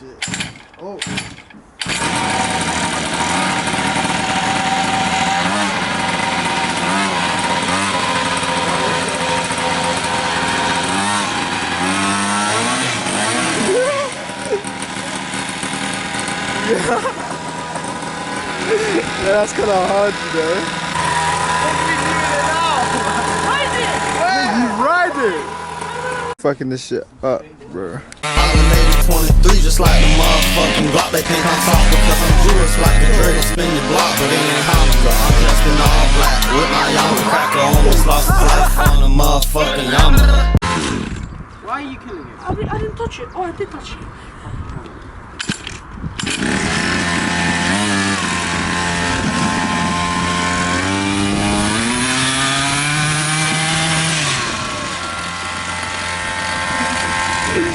shit. Oh. Yeah, that's kind of hard, you know. You ride it! Fucking this shit up, bro. I'm 23, just like the motherfucking Glock. They think I'm soft because I'm Jewish, like the Drake spin the block, but it ain't Hanukkah. I'm dressed in all black with my yama cracker. Almost lost my life on a motherfucking yama. Why are you killing it? I didn't touch it. Oh, I did touch it.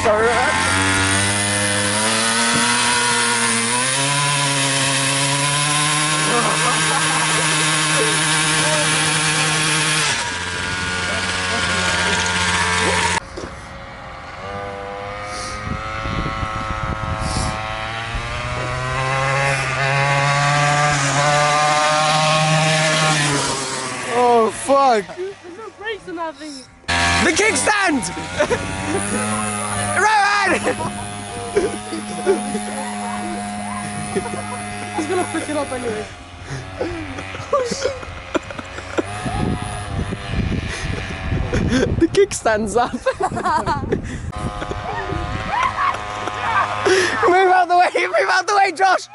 Sorry, man. Oh, fuck. There's no brakes on that thing. The kickstand! Rowan! He's gonna pick it up anyway. The kickstand's up. Move out the way, move out the way, Josh!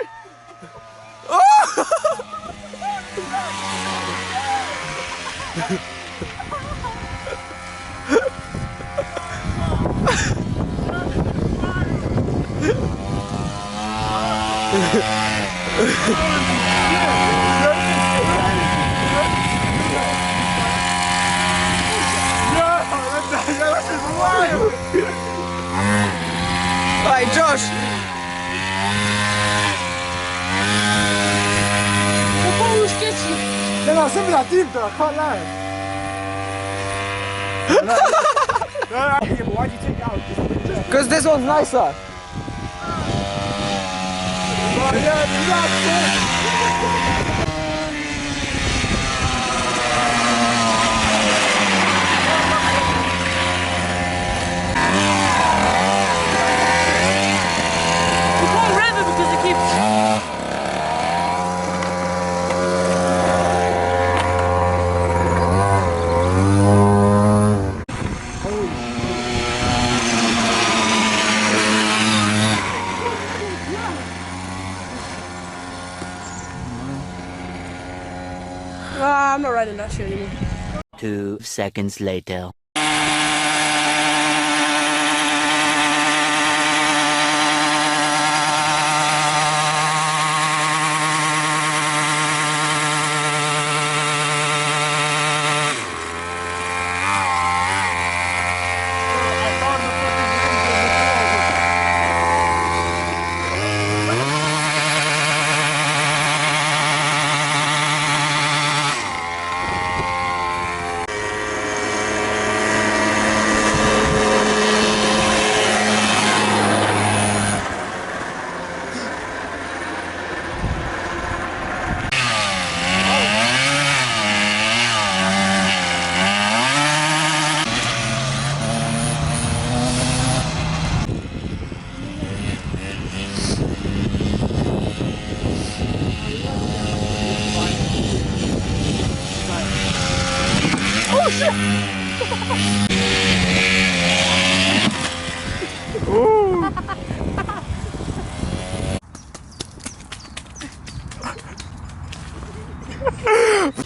Oh! Alright, Josh! No, send me that deep though, I can't lie. Why'd you take it out? Because this one's nicer. I'm not riding that shit anymore. 2 seconds later.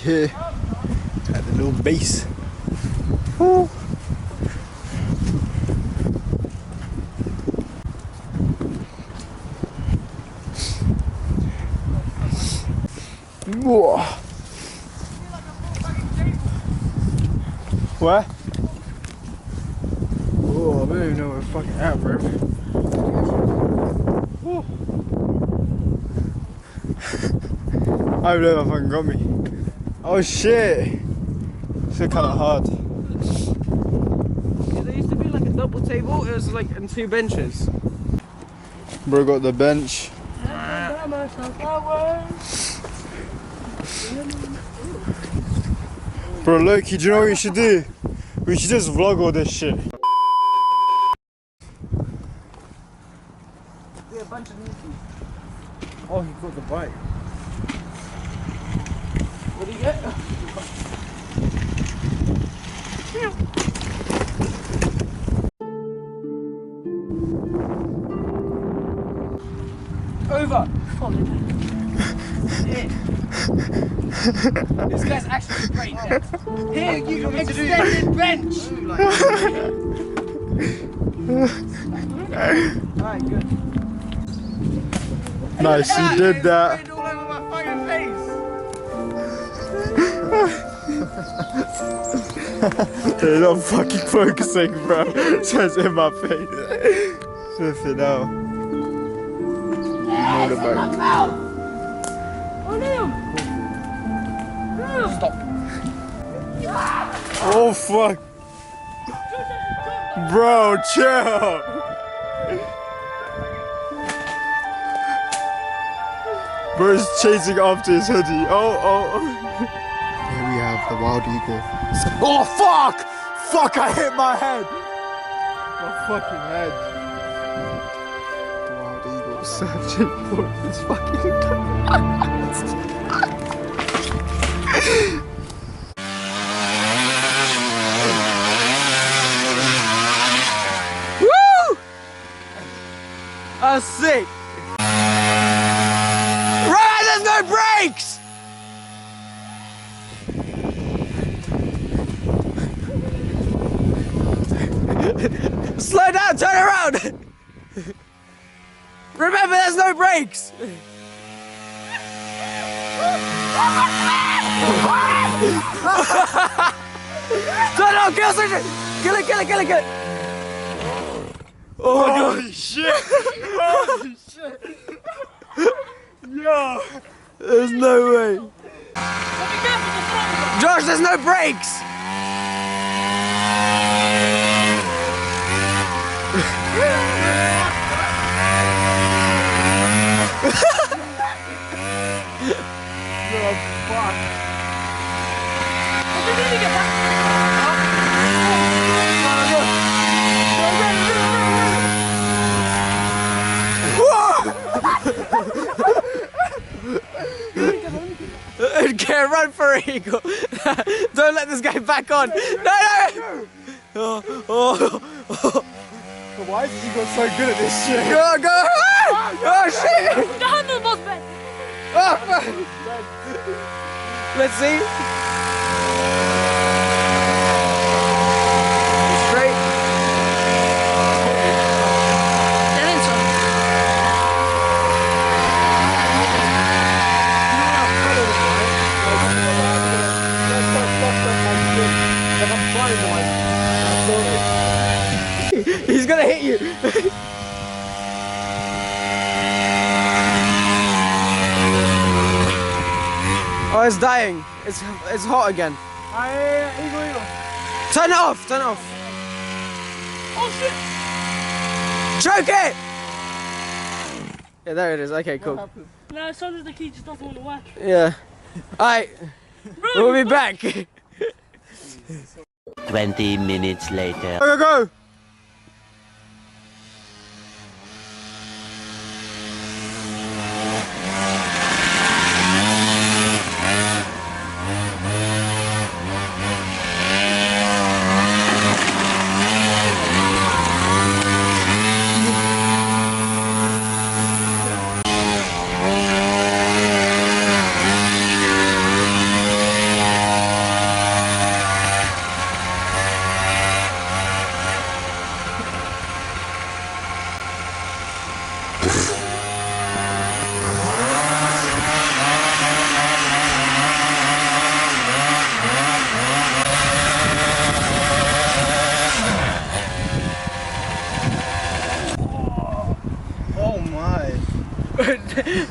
Yeah, at the little base. Woo. Whoa. What? Oh, I don't even know where we're fucking at, bro. Woo. I don't know if I fucking got me. Oh shit! It's kind of hard. Yeah, there used to be like a double table, it was like and 2 benches. Bro got the bench. Bro, Loki, do you know what we should do? We should just vlog all this shit. Oh, he got the bike. What do you get? Over. This guy's actually great. Here, you extended bench. Alright, good. Nice, you did that. All over my fucking face. They're not fucking focusing, bro. Just in my face. Flipping out. Motorbike. Oh, Liam! Stop. Oh fuck. Bro, chill. Bro's chasing after his hoodie. Oh. Here we have the wild eagle. Oh fuck! Fuck, I hit my head. My fucking head. The wild eagle searching for his fucking Woo! That's sick. Right, there's no brakes. Slow down, turn around. Remember, there's no brakes. No, kill it. Kill it. Oh my god. Holy shit! Holy shit! Yo! There's no way. Josh, there's no brakes. Can't run for Eagle. Don't let this guy back on. No. Oh. Why is Eagle so good at this shit? Go. Oh shit. The handlebar's bent. Oh, fuck. Let's see. Straight. He's gonna hit you. Oh, it's dying. It's hot again. Eagle. Turn it off. Oh shit! Choke it. Yeah, there it is. Okay, cool. No, as soon as the key just doesn't want to work. Yeah. Alright. We'll be back. 20 minutes later. Go!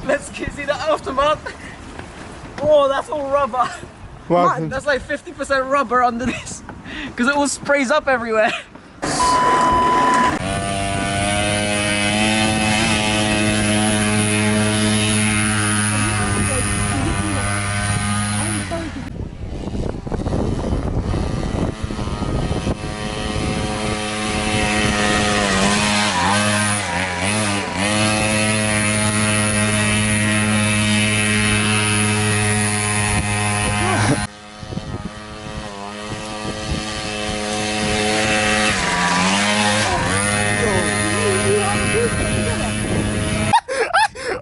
Let's see the aftermath. Oh, that's all rubber. What? That's like 50% rubber under this, because it all sprays up everywhere.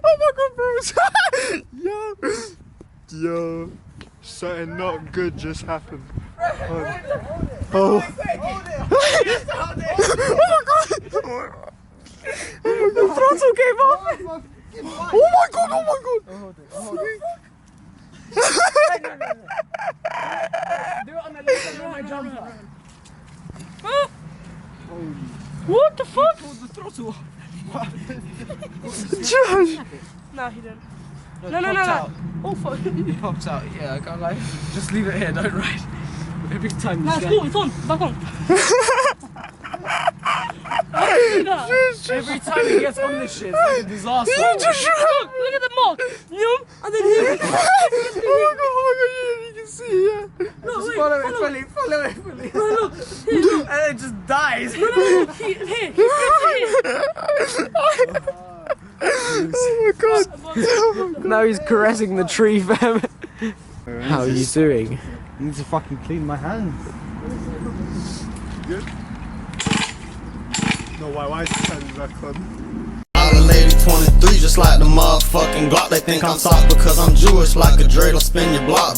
Oh my god, bro. Yo, something not good just happened. Oh my god. The throttle came off. Oh my god, oh my god. Do it on the left and on my jumper. What the fuck? The throttle. Josh. Nah, he didn't. No, No. Oh fuck. It pops out. Yeah, I can't lie. Just leave it here. Don't ride. Every time. Nah, this it's guy- cool. It's on. Back on. Every time he gets on this shit, it's like a disaster. Look at the mark. Yum. And then here. Oh my god, yeah, you can see, yeah. No, wait. Follow it, Follow. follow it. No, look. Here, look. And it just dies. No. Here. Here. Oh my god. Now he's caressing the tree, fam. How are you doing? I need to fucking clean my hands. Good? No, why is the time back on? All the lady 23 just like the motherfucking Glock. They think I'm soft because I'm Jewish like a dreidel spin your block.